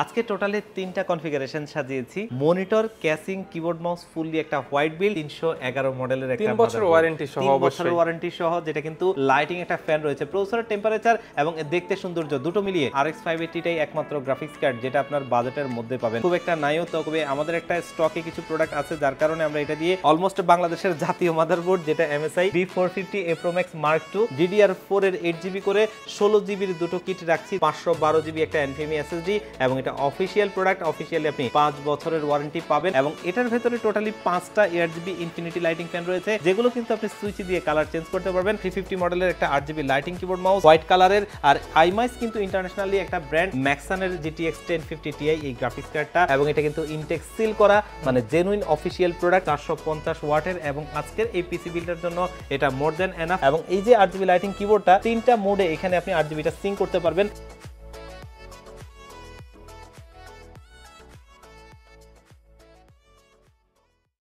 আজকে টোটালি তিনটা কনফিগারেশন সাজিয়েছি। Monitor, casing, keyboard mouse fully একটা হোয়াইট বিল্ড 311 মডেলের একটা 3 বছর ওয়ারেন্টি সহ, 3 বছরের ওয়ারেন্টি সহ, যেটা কিন্তু লাইটিং একটা ফ্যান রয়েছে, প্রসেসরের টেম্পারেচার এবং দেখতে সৌন্দর্য দুটো মিলিয়ে RX 580 টাই একমাত্র গ্রাফিক্স কার্ড যেটা আপনার বাজেটের মধ্যে পাবেন। খুব একটা নাইও, তবে আমাদের একটা স্টকে কিছু প্রোডাক্ট আছে যার কারণে আমরা এটা দিয়ে অলমোস্ট বাংলাদেশের জাতীয় মাদারবোর্ড যেটা MSI B450 Pro Max Mark II DDR4 এর 8GB করে 16GB এর দুটো কিট রাখছি, 512GB একটা NVMe SSD এবং এটা অফিশিয়াল প্রোডাক্ট। অফিশিয়ালি আপনি 5 বছরের ওয়ারেন্টি পাবেন এবং এটার ভেতরে টোটালি 5টা ARGB ইনফিনিটি লাইটিং ফ্যান রয়েছে, যেগুলো কিন্তু আপনি সুইচ দিয়ে কালার চেঞ্জ করতে পারবেন। 350 মডেলের একটা 8GB lighting keyboard mouse white কালারের, আর আইমাইস কিন্তু ইন্টারন্যাশনালি একটা ব্র্যান্ড, ম্যাক্সানের GTX 1050 Ti এই গ্রাফিক্স কার্ডটা, এবং এটা কিন্তু ইনটেক সিল করা, মানে জেনুইন অফিশিয়াল প্রোডাক্ট, 450 ওয়াটের, এবং আজকের এই পিসি বিল্ডের জন্য এটা মোর দ্যান এনাফ। এবং এই যে 8GB লাইটিং কিবোর্ডটা, তিনটা মোডে এখানে আপনি 8GBটা সিং করতে পারবেন।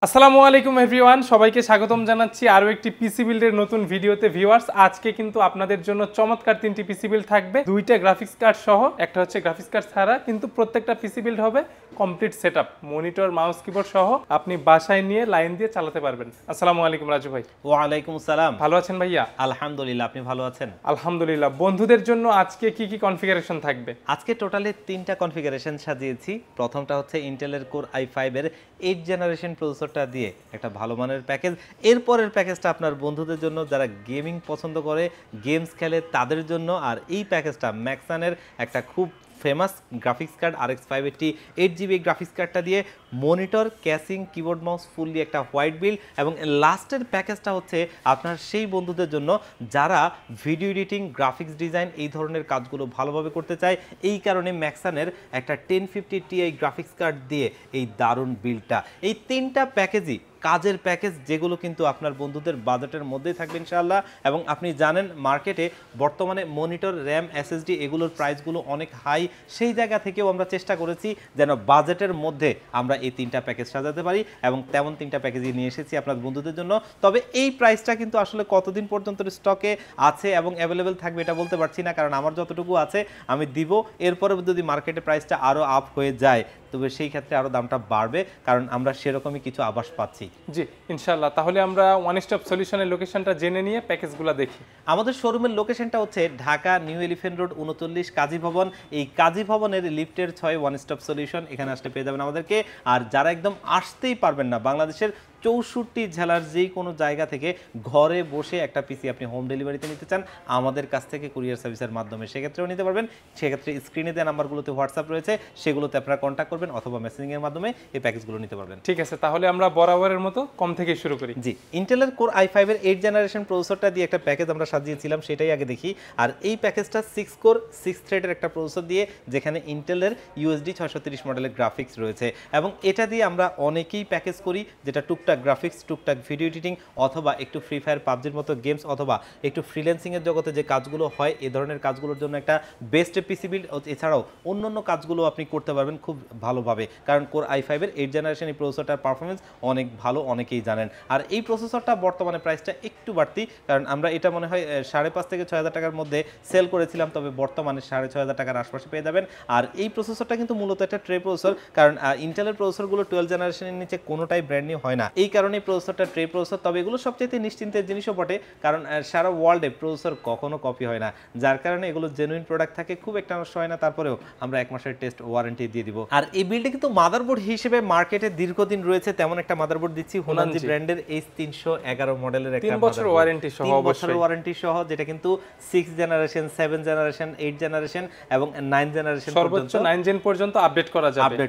আসসালামু আলাইকুম এভরিওয়ান, সবাইকে স্বাগতম জানাচ্ছি আরও একটি পিসি বিল্ডের নতুন ভিডিওতে। ভিউয়ার্স, আজকে কিন্তু আপনাদের জন্য চমৎকার তিনটি পিসি বিল্ড থাকবে, দুইটা গ্রাফিক্স কার্ড সহ, একটা হচ্ছে গ্রাফিক্স কার্ড ছাড়া, কিন্তু প্রত্যেকটা পিসি বিল্ড হবে complete setup, monitor, mouse, keyboard সহ, আপনি বাসায় নিয়ে লাইন দিয়ে চালাতে পারবেন। আসসালামু আলাইকুম রাজু ভাই। ওয়ালাইকুম আসসালাম। ভালো আছেন ভাইয়া? আলহামদুলিল্লাহ, আপনি ভালো আছেন? আলহামদুলিল্লাহ। বন্ধুদের জন্য আজকে কি কি কনফিগারেশন থাকবে? আজকে টোটালি তিনটা কনফিগারেশন সাজিয়েছি। প্রথমটা হচ্ছে ইন্টেলের কোর i5 এর 8 জেনারেশন প্রসেসরটা দিয়ে একটা ভালো মানের প্যাকেজ। এরপরের প্যাকেজটা আপনার বন্ধুদের জন্য যারা গেমিং পছন্দ করে, গেমস খেলে তাদের জন্য। আর এই প্যাকেজটা ম্যাক্সানের একটা খুব famous graphics card RX 580 8GB graphics কার্ডটা দিয়ে monitor, casing, keyboard mouse fully একটা হোয়াইট বিল্ড। এবং লাস্টের প্যাকেজটা হচ্ছে আপনার সেই বন্ধুদের জন্য যারা ভিডিও এডিটিং, গ্রাফিক্স ডিজাইন এই ধরনের কাজগুলো ভালোভাবে করতে চায়। এই কারণে ম্যাক্সানের একটা 1050 Ti গ্রাফিক্স কার্ড দিয়ে এই দারুণ বিল্ডটা, এই তিনটা প্যাকেজই কাজের প্যাকেজ, যেগুলো কিন্তু আপনার বন্ধুদের বাজেটের মধ্যেই থাকবে ইনশাআল্লাহ। এবং আপনি জানেন মার্কেটে বর্তমানে মনিটর, র্যাম, SSD এগুলোর প্রাইসগুলো অনেক হাই। সেই জায়গা থেকেও আমরা চেষ্টা করেছি যেন বাজেটের মধ্যে আমরা এই তিনটা প্যাকেজ সাজাতে পারি, এবং তেমন তিনটা প্যাকেজই নিয়ে এসেছি আপনার বন্ধুদের জন্য। তবে এই প্রাইসটা কিন্তু আসলে কতদিন পর্যন্ত স্টকে আছে এবং অ্যাভেলেবেল থাকবে এটা বলতে পারছি না, কারণ আমার যতটুকু আছে আমি দিব। এরপরে যদি মার্কেটে প্রাইসটা আরও আপ হয়ে যায় তবে সেই ক্ষেত্রে আরও দামটা বাড়বে, কারণ আমরা সেরকমই কিছু আভাস পাচ্ছি। জি ইনশাআল্লাহ। তাহলে আমরা ওয়ান স্টপ সলিউশনের লোকেশনটা জেনে নিয়ে প্যাকেজগুলো দেখি। আমাদের শোরুমের লোকেশনটা হচ্ছে ঢাকা নিউ এলিফ্যান্ট রোড 39 কাজী ভবন। এই কাজী ভবনের লিফটের 6 ওয়ান স্টপ সলিউশন, এখানে আসলে পেয়ে যাবেন আমাদেরকে। আর যারা একদম আসতেই পারবেন না, বাংলাদেশের 64 জেলার যেই কোনো জায়গা থেকে ঘরে বসে একটা পিসি আপনি হোম ডেলিভারিতে নিতে চান আমাদের কাছ থেকে কুরিয়ার সার্ভিসের মাধ্যমে, সেক্ষেত্রেও নিতে পারবেন। সেক্ষেত্রে স্ক্রিনে দেওয়া নাম্বারগুলোতে হোয়াটসঅ্যাপ রয়েছে, সেগুলোতে আপনারা কন্ট্যাক্ট করবেন অথবা মেসেজিংয়ের মাধ্যমে এই প্যাকেজগুলো নিতে পারবেন। ঠিক আছে, তাহলে আমরা বরাবরের মতো কম থেকে শুরু করি। জি, ইন্টেলের কোর i5 এর 8 জেনারেশন প্রসেসরটা দিয়ে একটা প্যাকেজ আমরা সাজিয়েছিলাম, সেটাই আগে দেখি। আর এই প্যাকেজটা 6 কোর 6 থ্রেডের একটা প্রসেসর দিয়ে, যেখানে ইন্টেলের USD 630 মডেলের গ্রাফিক্স রয়েছে। এবং এটা দিয়ে আমরা অনেকেই প্যাকেজ করি, যেটা টুকটাক গ্রাফিক্স, টুকটাক ভিডিও এডিটিং, অথবা একটু ফ্রি ফায়ার, পাবজির মতো গেমস, অথবা একটু ফ্রিল্যান্সিংয়ের জগতে যে কাজগুলো হয় এই ধরনের কাজগুলোর জন্য একটা বেস্ট পিসি বিল্ড। এছাড়াও অন্যান্য কাজগুলো আপনি করতে পারবেন খুব ভালোভাবে, কারণ কোর i5 এর 8 জেনারেশন এই প্রসেসরটার পারফরমেন্স অনেক ভালো, অনেকেই জানেন। আর এই প্রসেসরটা বর্তমানে প্রাইসটা একটু বাড়তি, কারণ আমরা এটা মনে হয় 5,500 থেকে 6,000 টাকার মধ্যে সেল করেছিলাম, তবে বর্তমানে 6,500 টাকার আশপাশে পেয়ে যাবেন। আর এই প্রসেসরটা কিন্তু মূলত একটা ট্রে প্রসেসর, কারণ ইন্টেলের প্রসেসরগুলো 12 জেনারেশনের নিচে কোনোটাই ব্র্যান্ড নিউ হয় না। এই কারণে প্রসেসরটা ট্রে প্রসেসর, তবে এগুলো সবচেয়ে নিশ্চিন্তের জিনিসও বটে, কারণ সারা ওয়ার্ল্ডে প্রসেসর কখনো কপি হয় না, যার কারণে এগুলো জেনুইন প্রোডাক্ট থাকে, খুব একটা নষ্ট হয় না। তারপরেও আমরা 1 মাসের টেস্ট ওয়ারেন্টি দিয়ে দিব। আর এই বিল্ডে কিন্তু মাদারবোর্ড হিসেবে মার্কেটে দীর্ঘদিন রয়েছে তেমন একটা মাদারবোর্ড দিচ্ছি, হুনানজি ব্র্যান্ডের H311 মডেলের একটা 3 বছর ওয়ারেন্টি সহ, 3 বছরের ওয়ারেন্টি সহ, যেটা কিন্তু 6 জেনারেশন, 7 জেনারেশন, 8 জেনারেশন এবং 9 জেনারেশন সর্বোচ্চ 9 জেন পর্যন্ত আপডেট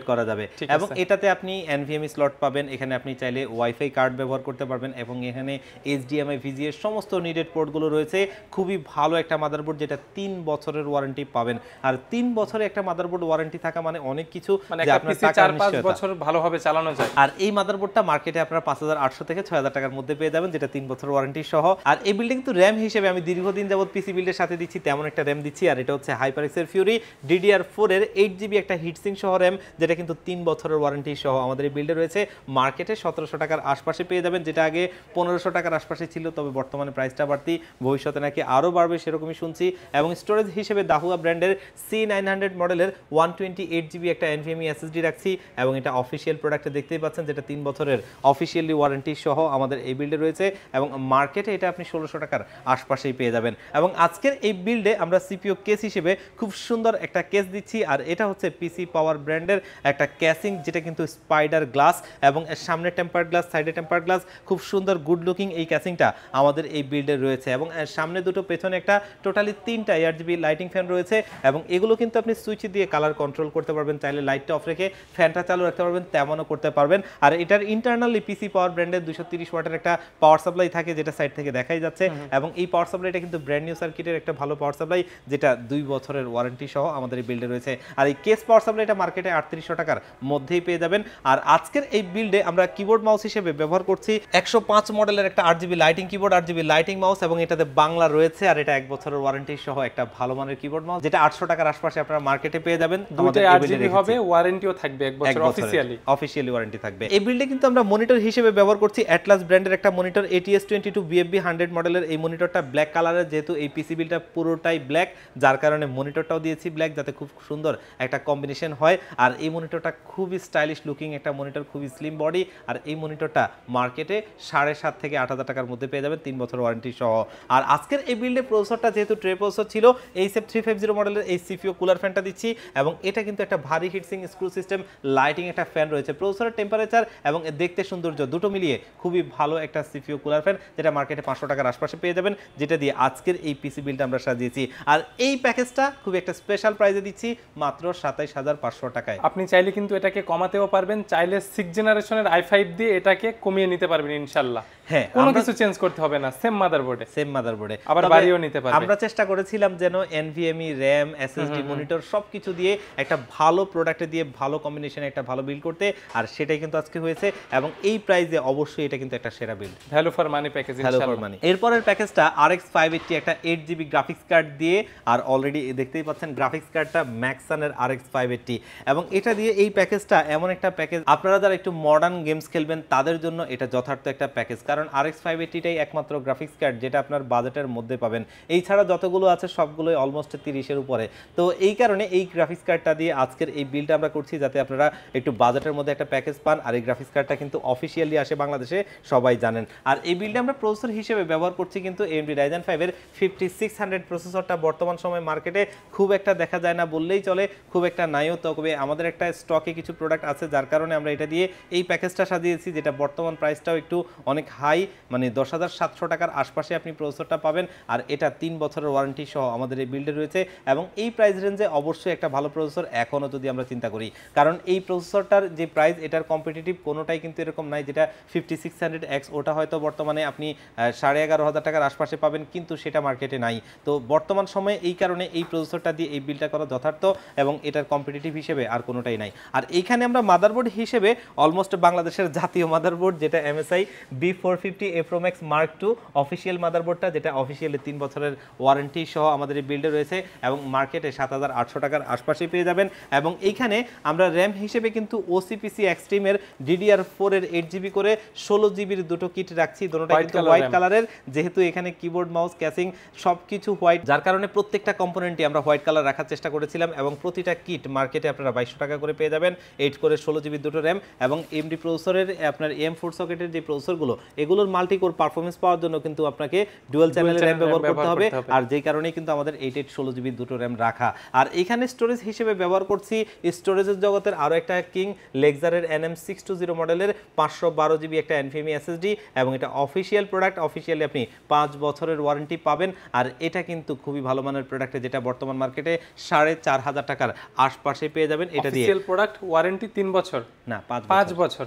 করা যাবে। এবং এটাতে আপনি NVMe স্লট পাবেন, এখানে আপনি চাইলে ওয়াইফাই কার্ড ব্যবহার করতে পারবেন, এবং এখানে HDMI, VGA সমস্ত নিডেড পোর্টগুলো রয়েছে। খুবই ভালো একটা মাদারবোর্ড, যেটা 3 বছরের ওয়ারেন্টি পাবেন। আর 3 বছরে একটা মাদারবোর্ড ওয়ারেন্টি থাকা মানে অনেক কিছু, যে আপনার 4-5 বছর ভালোভাবে চালানো যায়। আর এই মাদারবোর্ডটা মার্কেটে আপনারা 5,800 থেকে 6,000 টাকার মধ্যে পেয়ে যাবেন, যেটা 3 বছর ওয়ারেন্টি সহ। আর এই বিল্ডিং কিন্তু র্যাম হিসেবে আমি দীর্ঘদিন যাবত পিসি বিল্ডের সাথে দিচ্ছি তেমন একটা র্যাম দিচ্ছি, আর এটা হচ্ছে HyperX এর Fury DDR4 এর 8GB একটা হিটসিং সহ র্যাম, যেটা কিন্তু 3 বছরের ওয়ারেন্টি সহ আমাদের এই বিল্ডে রয়েছে। মার্কেটে 1,700 টাকার আশপাশে পেয়ে যাবেন, যেটা আগে 1500 টাকার আশপাশে ছিল, তবে বর্তমানে প্রাইসটা বাড়তি, ভবিষ্যতে নাকি আরও বাড়বে সেরকমই শুনছি। এবং স্টোরেজ হিসেবে দাহুয়া ব্র্যান্ডের C900 মডেলের 128GB একটা NVMe SSD রাখছি, এবং এটা অফিসিয়াল প্রোডাক্টে দেখতেই পাচ্ছেন, যেটা 3 বছরের অফিসিয়ালি ওয়ারেন্টি সহ আমাদের এই বিল্ডে রয়েছে, এবং মার্কেটে এটা আপনি 1600 টাকার আশপাশেই পেয়ে যাবেন। এবং আজকের এই বিল্ডে আমরা সিপিইউ কেস হিসেবে খুব সুন্দর একটা কেস দিচ্ছি, আর এটা হচ্ছে পিসি পাওয়ার ব্র্যান্ডের একটা ক্যাসিং, যেটা কিন্তু স্পাইডার গ্লাস, এবং সামনে টেম্পার্ড গ্লাস, সাইডে টেম্পার্ড গ্লাস, খুব সুন্দর গুড লুকিং এই ক্যাসিংটা আমাদের এই বিল্ডে রয়েছে। এবং সামনে দুটো, পেছনে একটা, টোটালি 3টা ARGB লাইটিং ফ্যান রয়েছে, এবং এগুলো কিন্তু আপনি সুইচ দিয়ে কালার কন্ট্রোল করতে পারবেন, চাইলে লাইটটা অফ রেখে ফ্যানটা চালু রাখতে পারবেন, তেমনও করতে পারবেন। আর এটার ইন্টারনালি পিসি পাওয়ার ব্র্যান্ডের 230 ওয়াটের একটা পাওয়ার সাপ্লাই থাকে, যেটা সাইড থেকে দেখাই যাচ্ছে, এবং এই পাওয়ার সাপ্লাইটা কিন্তু ব্র্যান্ড নিউ সার্কিটের একটা ভালো পাওয়ার সাপ্লাই, যেটা 2 বছরের ওয়ারেন্টি সহ আমাদের এই বিল্ডে রয়েছে। আর এই কেস পাওয়ার সাপ্লাইটা মার্কেটে 3800 টাকার মধ্যেই পেয়ে যাবেন। আর আজকের এই বিল্ডে আমরা কিবোর্ড মাউস হিসেবে ব্যবহার করছি 105 মডেলের একটা RGB lighting keyboard, RGB lighting mouse, এবং এটাতে বাংলা রয়েছে, আর এটা 1 বছরের ওয়ারেন্টি সহ একটা ভালো মানের কিবোর্ড মাউস, যেটা 800 টাকার আশপাশে আপনারা মার্কেটে পেয়ে যাবেন। দুইটা RGB হবে, ওয়ারেন্টিও থাকবে 1 বছর অফিসিয়ালি ওয়ারেন্টি থাকবে। এই বিল্ডে কিন্তু আমরা মনিটর হিসেবে ব্যবহার করছি অ্যাটলাস ব্র্যান্ডের একটা মনিটর ATS22 BFB 100 মডেলের। এই মনিটরটা ব্ল্যাক কালারের, যেহেতু এই পিসি বিলটা পুরোটাই ব্ল্যাক, যার কারণে মনিটরটাও দিয়েছি ব্ল্যাক, যাতে খুব সুন্দর একটা কম্বিনেশন হয়। আর এই মনিটরটা খুবই স্টাইলিশ লুকিং একটা মনিটর, খুবই স্লিম বডি, আর এই মনিটরটা মার্কেটে 7,500 থেকে 8,000 টাকার মধ্যে পেয়ে যাবেন 3 বছর ওয়ারেন্টি সহ। আর আজকের এই বিল্ডে প্রসেসরটা যেহেতু ট্রে প্রসেসর ছিল, এইচএফ 350 মডেলের এই সিপিইউ কুলার ফ্যানটা দিচ্ছি, এবং এটা কিন্তু একটা ভারী হিটসিং স্ক্রু সিস্টেম লাইটিং একটা ফ্যান রয়েছে। প্রসেসরের টেম্পারেচার এবং দেখতে সৌন্দর্য দুটো মিলিয়ে খুবই ভালো একটা সিপিইউ কুলার ফ্যান, যেটা মার্কেটে 500 টাকার আশপাশে পেয়ে যাবেন, যেটা দিয়ে আজকের এই পিসি বিলটা আমরা সাজিয়েছি। আর এই প্যাকেজটা খুব একটা স্পেশাল প্রাইসে দিচ্ছি মাত্র 27,500 টাকায়। আপনি চাইলে কিন্তু এটাকে কমাতেও পারবেন, চাইলে 6 জেনারেশনের i5 দিয়ে এটাকে কমিয়ে নিতে পারবেন ইনশাআল্লাহ। হ্যাঁ, কোনো কিছু চেঞ্জ করতে হবে না, সেম মাদারবোর্ডে আবার তবে বাড়িও নিতে পারবে। আমরা চেষ্টা করেছিলাম যেন NVMe RAM SSD মনিটর সবকিছু দিয়ে একটা ভালো প্রোডাক্টে দিয়ে ভালো কম্বিনেশনে একটা ভালো বিল্ড করতে, আর সেটাই কিন্তু আজকে হয়েছে। এবং এই প্রাইসে অবশ্যই এটা কিন্তু একটা সেরা build, value for money package ইনশাআল্লাহ। এরপরের প্যাকেজটা RX 580 একটা 8GB গ্রাফিক্স কার্ড দিয়ে, আর অলরেডি দেখতেই পাচ্ছেন গ্রাফিক্স কার্ডটা ম্যাক্সানের RX 580, এবং এটা দিয়ে এই প্যাকেজটা এমন একটা প্যাকেজ, আপনারা যারা একটু মডার্ন গেমস খেলবেন তাদের জন্য এটা যথার্থ একটা প্যাকেজ। কারণ RX 580টাই একমাত্র গ্রাফিক্স কার্ড যেটা আপনার বাজেটের মধ্যে পাবেন। এই ছাড়া যতগুলো আছে সবগুলোই অলমোস্ট 30-এর উপরে। তো এই কারণে এই গ্রাফিক্স কার্ডটা দিয়ে আজকের এই বিলটা আমরা করছি, যাতে আপনারা একটু বাজেটের মধ্যে একটা প্যাকেজ পান। আর এই গ্রাফিক্স কার্ডটা কিন্তু অফিসিয়ালি আসে বাংলাদেশে, সবাই জানেন। আর এই বিলটা আমরা প্রসেসর হিসেবে ব্যবহার করছি কিন্তু AMD Ryzen 5 এর 5600 প্রসেসরটা বর্তমান সময় মার্কেটে খুব একটা দেখা যায় না বললেই চলে, খুব একটা নাইও। তবে আমাদের একটা স্টকে কিছু প্রোডাক্ট আছে, যার কারণে আমরা এটা দিয়ে এই প্যাকেজটা সাজিয়েছি, যেটা বর্তমান প্রাইসটাও একটু অনেক হাই, মানে 10,700 টাকার আশপাশে আপনি প্রসেসরটা পাবেন। আর এটা 3 বছরের ওয়ারেন্টি সহ আমাদের এই বিল্ডে রয়েছে, এবং এই প্রাইস রেঞ্জে অবশ্যই একটা ভালো প্রসেসর এখনও যদি আমরা চিন্তা করি, কারণ এই প্রসেসরটার যে প্রাইস, এটার কম্পিটিটিভ কোনোটাই কিন্তু এরকম নাই। যেটা 5600X, ওটা হয়তো বর্তমানে আপনি 11,500 টাকার আশপাশে পাবেন, কিন্তু সেটা মার্কেটে নাই। তো বর্তমান সময়ে এই কারণে এই প্রসেসরটা দিয়ে এই বিলটা করা যথার্থ, এবং এটার কম্পিটিটিভ হিসেবে আর কোনোটাই নাই। আর এইখানে আমরা মাদারবোর্ড হিসেবে অলমোস্ট বাংলাদেশের জাতীয় মাদারবোর্ড, যেটা MSI B450 Pro Max Mark II official মাদারবোর্ডটা, যেটা অফিসিয়ালি 3 বছরের ওয়ারেন্টি সহ আমাদের এই বিল্ডে রয়েছে, এবং মার্কেটে 7,800 টাকার আশপাশে পেয়ে যাবেন। এবং এইখানে আমরা র্যাম হিসেবে কিন্তু OCPC Extreme এর DDR4 এর 8GB করে 16GBর দুটো কিট রাখছি, দুটোটা কিন্তু হোয়াইট কালারের। যেহেতু এখানে কিবোর্ড মাউস ক্যাসিং সবকিছু হোয়াইট, যার কারণে প্রত্যেকটা কম্পোনেন্টই আমরা হোয়াইট কালার রাখার চেষ্টা করেছিলাম, এবং প্রতিটা কিট মার্কেটে আপনারা 2200 টাকা করে পেয়ে যাবেন। 8 করে 16GB দুটো র্যাম, এবং AMD প্রসেসরের আপনার AM4 সকেটের যে প্রসেসরগুলো, এগুলোর মাল্টিকোর পারফরমেন্স পাওয়ার জন্য কিন্তু আপনাকে ডুয়াল চ্যানেলের র্যাম ব্যবহার করতে হবে, আর যেই কারণেই কিন্তু আমাদের 8 16GB দুটো র্যাম রাখা। আর এখানে স্টোরেজ হিসেবে ব্যবহার করছি স্টোরেজের জগতের আরও একটা কিং, লেক্সারের NM620 মডেলের 512GB একটা NVMe SSD, এবং এটা অফিসিয়াল প্রোডাক্ট, অফিসিয়ালি আপনি 5 বছরের ওয়ারেন্টি পাবেন। আর এটা কিন্তু খুবই ভালো মানের প্রোডাক্টে, যেটা বর্তমান মার্কেটে 4,500 টাকার আশপাশে পেয়ে যাবেন। এটা দিয়ে অফিসিয়াল প্রোডাক্ট ওয়ারেন্টি 3 বছর না 5 বছর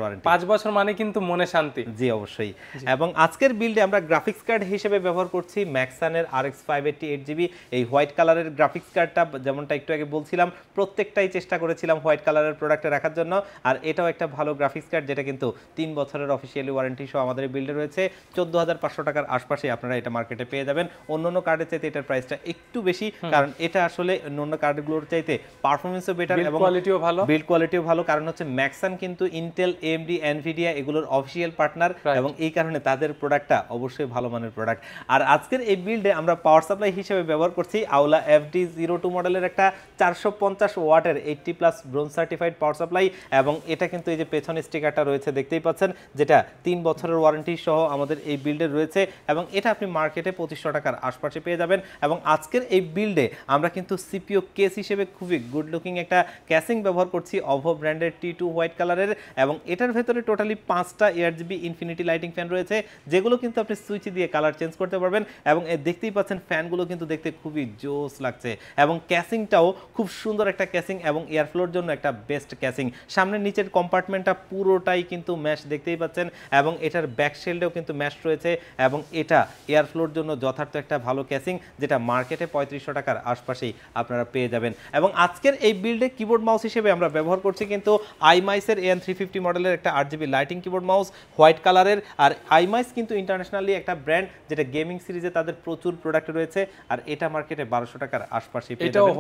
ওয়ারেন্টি। 5 বছর মানে কিন্তু মনে শান্তি। জি অবশ্যই। এবং আজকের বিল্ডে আমরা গ্রাফিক্স কার্ড হিসেবে ব্যবহার করছি ম্যাক্সানের RX 580 8GB এই হোয়াইট কালারের গ্রাফিক্স কার্ডটা, যেমনটা একটু আগে বলছিলাম, প্রত্যেকটাই চেষ্টা করেছিলাম হোয়াইট কালারের প্রোডাক্টে রাখার জন্য। আর এটাও একটা ভালো গ্রাফিক্স কার্ড, যেটা কিন্তু 3 বছরের অফিসিয়ালি ওয়ারেন্টি সহ আমাদের বিল্ডে রয়েছে। 14,500 টাকার আশপাশে আপনারা এটা মার্কেটে পেয়ে যাবেন। অন্যান্য কার্ডের চাইতে এটার প্রাইসটা একটু বেশি, কারণ এটা আসলে অন্যান্য কার্ডগুলোর চাইতে পারফরমেন্সও বেটার এবং কোয়ালিটিও ভালো, বিল্ড কোয়ালিটিও ভালো। কারণ হচ্ছে ম্যাক্সান কিন্তু ইন্টেল AMD এনভিডিয়া এগুলোর অফিসিয়াল পার্টনার এবং এই কারণে তাদের প্রোডাক্টটা অবশ্যই ভালো মানের প্রোডাক্ট। আর আজকের এই বিল্ডে আমরা পাওয়ার সাপ্লাই হিসেবে ব্যবহার করছি আওলা FD02 মডেলের একটা 450 ওয়াটের 80+ ব্রোঞ্জ সার্টিফাইড পাওয়ার সাপ্লাই, এবং এটা কিন্তু এই যে পেছনে স্টিকারটা রয়েছে দেখতেই পাচ্ছেন, যেটা 3 বছরের ওয়ারেন্টি সহ আমাদের এই বিল্ডে রয়েছে, এবং এটা আপনি মার্কেটে 2500 টাকার আশপাশে পেয়ে যাবেন। এবং আজকের এই বিল্ডে আমরা কিন্তু সিপিইউ কেস হিসেবে খুবই গুড লুকিং একটা ক্যাসিং ব্যবহার করছি OVO ব্র্যান্ডের T2 হোয়াইট কালারের, এবং এটার ভেতরে টোটালি 5টা ARGB ইনফিনিটি লাইটিং ফ্যান রয়েছে, যেগুলো কিন্তু আপনি সুইচ দিয়ে কালার চেঞ্জ করতে পারবেন। এবং দেখতেই পাচ্ছেন ফ্যানগুলো কিন্তু দেখতে খুবই জোস লাগছে, এবং ক্যাসিংটাও খুব সুন্দর একটা ক্যাসিং এবং এয়ার ফ্লোর জন্য একটা বেস্ট ক্যাসিং। সামনের নিচের কম্পার্টমেন্টটা পুরোটাই কিন্তু ম্যাশ দেখতেই পাচ্ছেন, এবং এটার ব্যাক শেলডেও কিন্তু ম্যাশ রয়েছে, এবং এটা এয়ার ফ্লোর জন্য যথার্থ একটা ভালো ক্যাসিং, যেটা মার্কেটে 3500 টাকার আশপাশেই আপনারা পেয়ে যাবেন। এবং আজকের এই বিল্ডে কিবোর্ড মাউস হিসেবে আমরা ব্যবহার করছি কিন্তু আইমাইসের AN350 মডেলের একটা RGB lighting keyboard mouse white কালারের। আর আইমাইস কিন্তু ইন্টারন্যাশনালি একটা ব্র্যান্ড, যেটা গেমিং সিরিজে তাদের প্রচুর প্রোডাক্ট রয়েছে, আর এটা মার্কেটে 1200 টাকার আশপাশেই পেয়ে যাবেন।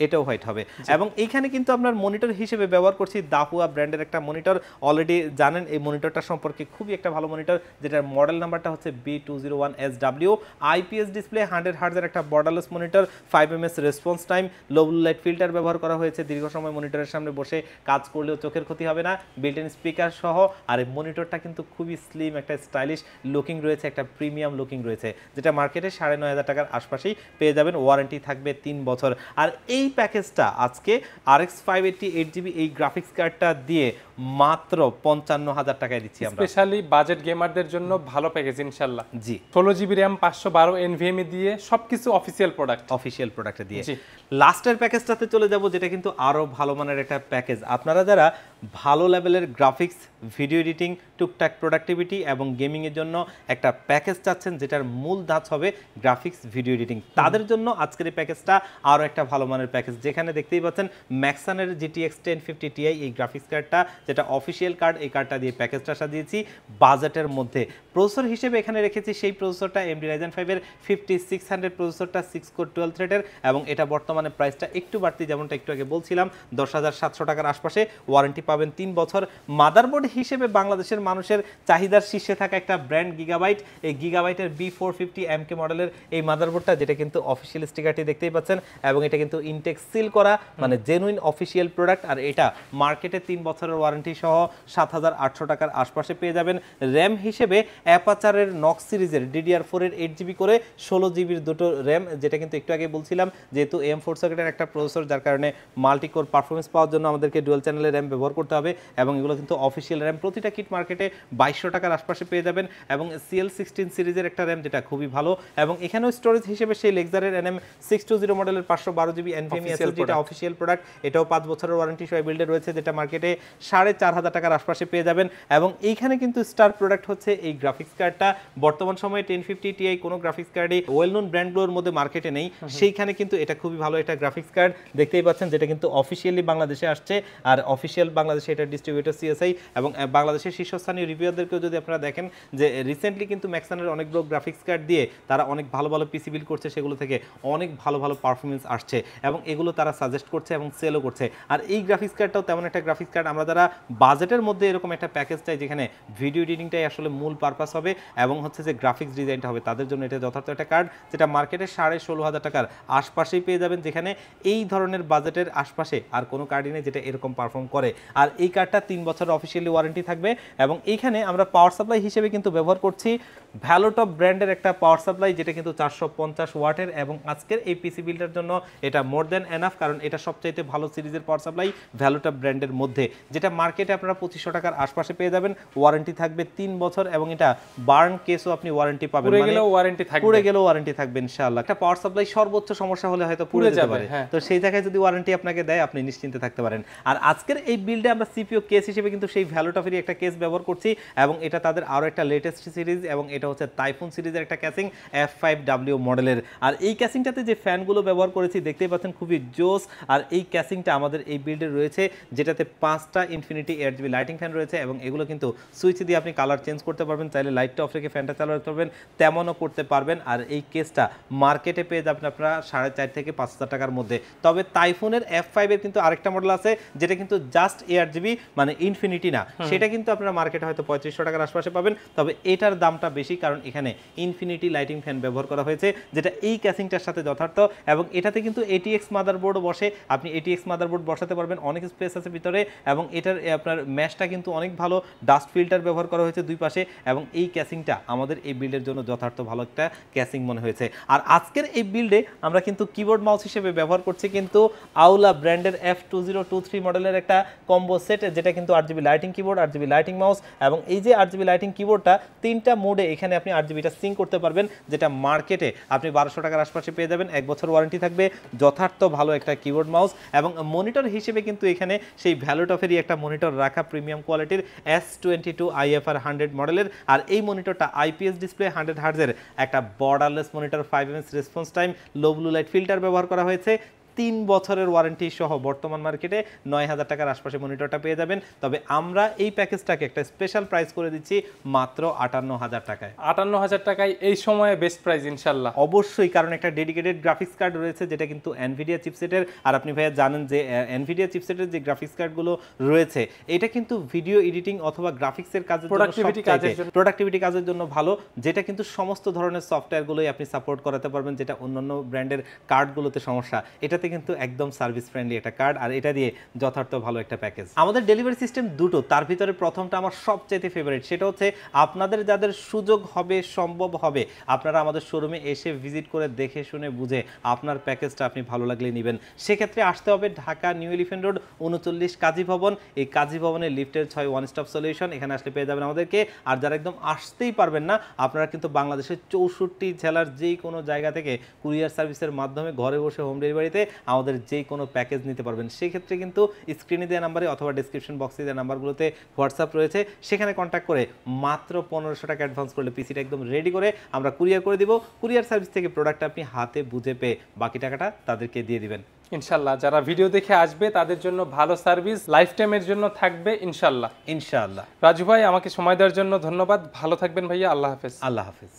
এটাও হোয়াইট হবে। এবং এইখানে কিন্তু আপনার মনিটর হিসেবে ব্যবহার করছি দাহুয়া ব্র্যান্ডের একটা মনিটর। অলরেডি জানেন এই মনিটরটা সম্পর্কে, খুবই একটা ভালো মনিটর, যেটার মডেল নাম্বারটা হচ্ছে B201SW। IPS ডিসপ্লে, 100 হার্টজের একটা borderless monitor, 5 ms response time, low blue light filter ব্যবহার করা হয়েছে। দীর্ঘ সময় মনিটরের সামনে বসে কাজ করলেও চোখের ক্ষতি হবে না, বিল্ট ইন স্পিকার সহ। আর এই মনিটরটা কিন্তু খুবই স্লিম, একটা স্টাইলিশ লুকিং রয়েছে, একটা প্রিমিয়াম লুকিং রয়েছে, যেটা মার্কেটে 9500 টাকার আশপাশেই পেয়ে যাবেন। ওয়ারেন্টি থাকবে 3 বছর। আর এই প্যাকেজটা আজকে RX 580 8GB এই গ্রাফিক্স কার্ডটা দিয়ে মাত্র 55,000 টাকায় দিচ্ছি আমরা। স্পেশালি বাজেট গেমারদের জন্য ভালো প্যাকেজ ইনশাআল্লাহ। জি, 16GB RAM 512 NVMe দিয়ে সবকিছু অফিসিয়াল প্রোডাক্ট দিয়ে। লাস্টের প্যাকেজটাতে চলে যাব, যেটা কিন্তু আরো ভালো মানের একটা প্যাকেজ। আপনারা যারা ভালো লেভেলের গ্রাফিক্স, ভিডিও এডিটিং, টুকটাক প্রোডাক্টিভিটি এবং গেমিং এর জন্য একটা প্যাকেজ চাচ্ছেন, যেটার মূল ধাঁচ হবে গ্রাফিক্স, ভিডিও এডিটিং, তাদের জন্য আজকের এই প্যাকেজটা আরো একটা ভালো মানের প্যাকেজ। যেখানে দেখতেই পাচ্ছেন ম্যাক্সানের GTX 1050 Ti এই গ্রাফিক্স কার্ডটা, যেটা অফিসিয়াল কার্ড, এই কার্ডটা দিয়ে প্যাকেজটা সাজিয়েছি বাজেটের মধ্যে। প্রসেসর হিসেবে এখানে রেখেছি সেই প্রসেসরটা AMD Ryzen 5 এর 5600 প্রসেসরটা 6 কোর 12 থ্রেডের, এবং এটা বর্তমানে প্রাইসটা একটু বাড়তি, যেমনটা একটু আগে বলছিলাম 10,700 টাকার আশপাশে। ওয়ারেন্টি পাবেন 3 বছর। মাদারবোর্ড হিসেবে বাংলাদেশের মানুষের চাহিদার শীর্ষে থাকা একটা ব্র্যান্ড গিগাবাইট, এই গিগাবাইটের B450 MK মডেলের এই মাদারবোর্ডটা, যেটা কিন্তু অফিসিয়াল স্টিকারটি দেখতেই পাচ্ছেন, এবং এটা কিন্তু ইনটেক সিল করা, মানে জেনুইন অফিসিয়াল প্রোডাক্ট। আর এটা মার্কেটে 3 বছরের ওয়ারেন্টি সহ 7800 টাকার আশপাশে পেয়ে যাবেন। র্যাম হিসেবে অ্যাপাচারের নক্স সিরিজের DDR4 এর 8GB করে 16GB দুটো র্যাম, যেটা কিন্তু একটু আগে বলছিলাম, যেহেতু M4 সকেটের একটা প্রসেসর, যার কারণে মাল্টি কোর পারফরমেন্স পাওয়ার জন্য আমাদেরকে ডুয়াল চ্যানেলের র্যাম ব্যবহার করতে হবে, এবং এগুলো কিন্তু অফিসিয়াল র্যাম। প্রতিটা কিট মার্কেটে 2200 টাকার আশপাশে পেয়ে যাবেন। এবং CL16 সিরিজের একটা র্যাম, যেটা খুবই ভালো। এবং এখানেও স্টোরেজ হিসেবে সেই লেক্সারের NM620 মডেলের 512GB NVMe SSD, এটা অফিসিয়াল প্রোডাক্ট, এটাও 5 বছরের ওয়ারেন্টি সহ বিল্ডে রয়েছে, যেটা মার্কেটে 4500 টাকার আশপাশে পেয়ে যাবেন। এবং এইখানে কিন্তু স্টার প্রোডাক্ট হচ্ছে এই গ্রাফিক্স কার্ডটা। বর্তমান সময়ে 1050 Ti কোনো গ্রাফিক্স কার্ডই ওয়েল নোন ব্র্যান্ডগুলোর মধ্যে মার্কেটে নেই, সেইখানে কিন্তু এটা খুবই ভালো একটা গ্রাফিক্স কার্ড দেখতেই পাচ্ছেন, যেটা কিন্তু অফিসিয়ালি বাংলাদেশে আসছে। আর অফিসিয়াল বাংলাদেশে এটা ডিস্ট্রিবিউটর CSI, এবং বাংলাদেশের শীর্ষস্থানীয় রিভিউয়ারদেরকেও যদি আপনারা দেখেন, যে রিসেন্টলি কিন্তু ম্যাক্সানের অনেকগুলো গ্রাফিক্স কার্ড দিয়ে তারা অনেক ভালো ভালো পিসি বিল্ড করছে, সেগুলো থেকে অনেক ভালো ভালো পারফরমেন্স আসছে, এবং এগুলো তারা সাজেস্ট করছে এবং সেলও করছে। আর এই গ্রাফিক্স কার্ডটাও তেমন একটা গ্রাফিক্স কার্ড, আমরা যারা বাজেটের মধ্যে এরকম একটা প্যাকেজ চাই, যেখানে ভিডিও এডিটিংটাই আসলে মূল পারপাস হবে এবং হচ্ছে যে গ্রাফিক্স ডিজাইনটা হবে, তাদের জন্য এটা যথার্থ একটা কার্ড, যেটা মার্কেটে 16,500 টাকার আশপাশেই পেয়ে যাবেন। যেখানে এই ধরনের বাজেটের আশপাশে আর কোনো কার্ডই নেই যেটা এরকম পারফর্ম করে। আর এই কার্ডটা 3 বছরের অফিসিয়ালি ওয়ারেন্টি থাকবে। এবং এইখানে আমরা পাওয়ার সাপ্লাই হিসেবে কিন্তু ব্যবহার করছি ভ্যালোটপ ব্র্যান্ডের একটা পাওয়ার সাপ্লাই, যেটা কিন্তু 450 ওয়াটের, এবং আজকের এই পিসি বিল্ডের জন্য এটা মোর দেন এনাফ, কারণ এটা সবচাইতে ভালো সিরিজের পাওয়ার সাপ্লাই ভ্যালোটপ ব্র্যান্ডের মধ্যে, যেটা মার্কেটে আপনারা 2500 টাকার আশপাশে পেয়ে যাবেন। ওয়ারেন্টি থাকবে 3 বছর, এবং এটা বার্ন কেসও আপনি ওয়ারেন্টি পাবেন, পুড়ে গেলেও ওয়ারেন্টি থাকবে ইনশাআল্লাহ। একটা পাওয়ার সাপ্লাই সর্বোচ্চ সমস্যা হলে হয়তো পুড়ে যেতে পারে, তো সেই জায়গায় যদি ওয়ারেন্টি আপনাকে দেয়, আপনি নিশ্চিন্তে থাকতে পারেন। আর আজকের এই বিল্ডে আমরা সিপিইউ কেস হিসেবে কিন্তু সেই ভ্যালোটপেরই একটা কেস ব্যবহার করছি, এবং এটা তাদের আরো একটা লেটেস্ট সিরিজ, এবং এটা হচ্ছে টাইফুন সিরিজের একটা ক্যাসিং F5W মডেলের। আর এই ক্যাসিংটাতে যে ফ্যানগুলো ব্যবহার করেছি দেখতেই পাচ্ছেন, খুবই জোস। আর এই ক্যাসিংটা আমাদের এই বিল্ডে রয়েছে, যেটাতে 5টা ইনফিনিটি ARGB লাইটিং ফ্যান রয়েছে, এবং এগুলো কিন্তু সুইচ দিয়ে আপনি কালার চেঞ্জ করতে পারবেন, চাইলে লাইটটা অফ রেখে ফ্যানটা চালু রাখতে পারবেন, তেমনও করতে পারবেন। আর এই কেসটা মার্কেটে পেয়ে যাবেন আপনারা 4,500 থেকে 5,000 টাকার মধ্যে। তবে টাইফুনের F5 এর কিন্তু আরেকটা মডেল আছে, যেটা কিন্তু জাস্ট ARGB মানে ইনফিনিটি না, সেটা কিন্তু আপনারা মার্কেটে হয়তো 3500 টাকার আশপাশে পাবেন, তবে এটার দামটা বেশি কারণ এখানে ইনফিনিটি লাইটিং ফ্যান ব্যবহার করা হয়েছে যেটা এই ক্যাসিংটার সাথে যথার্থ, এবং এটাতে কিন্তু ATX মাদারবোর্ডও বসে, আপনি ATX মাদারবোর্ড বসাতে পারবেন, অনেক স্পেস আছে ভিতরে, এবং এটার আপনার ম্যাশটা কিন্তু অনেক ভালো, ডাস্ট ফিল্টার ব্যবহার করা হয়েছে দুই পাশে, এবং এই ক্যাসিংটা আমাদের এই বিল্ডের জন্য যথার্থ ভালো একটা ক্যাসিং মনে হয়েছে। আর আজকের এই বিল্ডে আমরা কিন্তু কিবোর্ড মাউস হিসেবে ব্যবহার করছি কিন্তু আউলা ব্র্যান্ডের F2023 মডেলের একটা কম্বো সেট, যেটা কিন্তু RGB lighting keyboard, RGB lighting mouse, এবং এই যে RGB লাইটিং কিবোর্ডটা 3টা মোডে এখানে আপনি RGBটা সিং করতে পারবেন, যেটা মার্কেটে আপনি 1200 টাকার আশপাশে পেয়ে যাবেন, 1 বছর ওয়ারেন্টি থাকবে, যথার্থ ভালো একটা কিবোর্ড মাউস। এবং মনিটর হিসেবে কিন্তু এখানে সেই ভ্যালুটফেরই একটা মনিটর রাখা, প্রিমিয়াম কোয়ালিটির S22 IFR 100 মডেলের, আর এই মনিটরটা IPS ডিসপ্লে 100 হার্জের একটা borderless monitor, 5ms response time, low blue light filter ব্যবহার করা হয়েছে, 3 বছরের ওয়ারেন্টি সহ বর্তমান মার্কেটে 9000 টাকার আশপাশে মনিটরটা পেয়ে যাবেন। তবে আমরা এই প্যাকেজটাকে একটা স্পেশাল প্রাইস করে দিচ্ছি মাত্র 58000 টাকায়। 58000 টাকায় এই সময়ে বেস্ট প্রাইস ইনশাল্লাহ। অবশ্যই, কারণ একটা ডেডিকেটেড গ্রাফিক্স কার্ড রয়েছে যেটা কিন্তু এনভিডিয়া চিপসেটের, আর আপনি ভাইয়া জানেন যে এনভিডিয়া চিপসেটের যে গ্রাফিক্স কার্ডগুলো রয়েছে এটা কিন্তু ভিডিও এডিটিং অথবা গ্রাফিক্সের কাজের জন্য, প্রোডাক্টিভিটি কাজের জন্য ভালো, যেটা কিন্তু সমস্ত ধরনের সফটওয়্যারগুলোই আপনি সাপোর্ট করাতে পারবেন, যেটা অন্যান্য ব্র্যান্ডের কার্ডগুলোতে সমস্যা। এটাতে কিন্তু একদম সার্ভিস ফ্রেন্ডলি একটা কার্ড, আর এটা দিয়ে যথার্থ ভালো একটা প্যাকেজ। আমাদের ডেলিভারি সিস্টেম দুটো, তার ভিতরে প্রথমটা আমার সবচেয়ে ফেভারিট, সেটা হচ্ছে আপনাদের যাদের সুযোগ হবে, সম্ভব হবে, আপনারা আমাদের শোরুমে এসে ভিজিট করে দেখে শুনে বুঝে আপনার প্যাকেজটা আপনি ভালো লাগলে নেবেন। সেক্ষেত্রে আসতে হবে ঢাকা নিউ এলিফ্যান্ট রোড 39 কাজী ভবন, এই কাজী ভবনের লিফটের 6 ওয়ান স্টপ সলিউশন, এখানে আসলে পেয়ে যাবেন আমাদেরকে। আর যারা একদম আসতেই পারবেন না, আপনারা কিন্তু বাংলাদেশের 64 জেলার যেই কোনো জায়গা থেকে কুরিয়ার সার্ভিসের মাধ্যমে ঘরে বসে হোম ডেলিভারিতে আমাদের যে কোনো প্যাকেজ নিতে পারবেন। সেক্ষেত্রে কিন্তু স্ক্রিনে দেওয়া নাম্বারে অথবা ডিসক্রিপশন বক্সে দেওয়া নাম্বারগুলোতে হোয়াটসঅ্যাপ রয়েছে, সেখানে কন্ট্যাক্ট করে মাত্র 1500 টাকা অ্যাডভান্স করলে পিসিটা একদম রেডি করে আমরা কুরিয়ার করে দিব। কুরিয়ার সার্ভিস থেকে প্রোডাক্টটা আপনি হাতে বুঝে পেয়ে বাকি টাকাটা তাদেরকে দিয়ে দিবেন ইনশাল্লাহ। যারা ভিডিও দেখে আসবে তাদের জন্য ভালো সার্ভিস লাইফ টাইমের জন্য থাকবে ইনশাল্লাহ। ইনশাআল্লাহ। রাজু ভাই, আমাকে সময় দেওয়ার জন্য ধন্যবাদ। ভালো থাকবেন ভাইয়া। আল্লাহ হাফেজ। আল্লাহ হাফেজ।